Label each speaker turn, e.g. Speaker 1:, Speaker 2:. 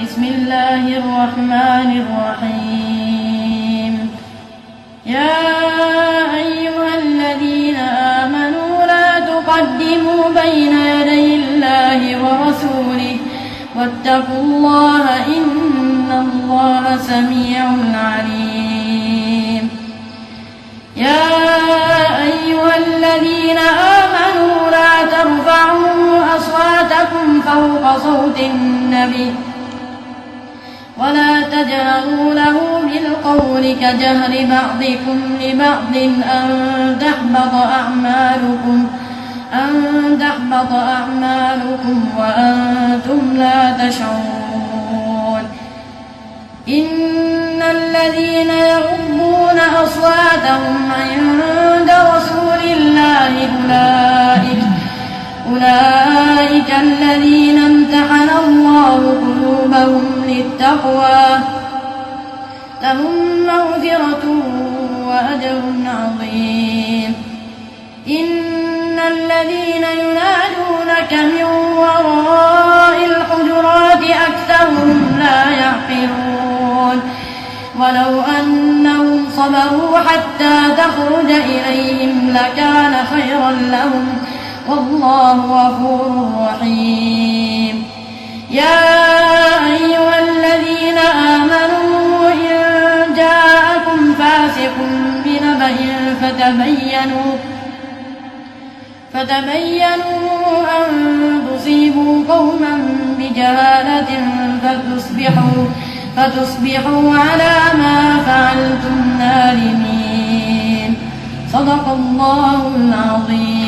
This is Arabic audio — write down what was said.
Speaker 1: بسم الله الرحمن الرحيم. يا أيها الذين آمنوا لا تقدموا بين يدي الله ورسوله واتقوا الله إن الله سميع عليم. يا أيها الذين آمنوا لا ترفعوا أصواتكم فوق صوت النبي ولا تجهروا له بالقول كجهر بعضكم لبعض أن تحبط أعمالكم وأنتم لا تشعرون. إن الذين يغضون أصواتهم عند رسول الله أولئك الذين امتحن الله قلوبهم للتقوى لهم مغفرة وأجر عظيم. إن الذين ينادونك من وراء الحجرات أكثرهم لا يعقلون. ولو أنهم صبروا حتى تخرج إليهم لكان خيرا لهم والله غفور رحيم. يا أيها الذين آمنوا إن جاءكم فاسق بنبأ فتبينوا أن تصيبوا قوما بجهالة فتصبحوا على ما فعلتم نادمين. صدق الله العظيم.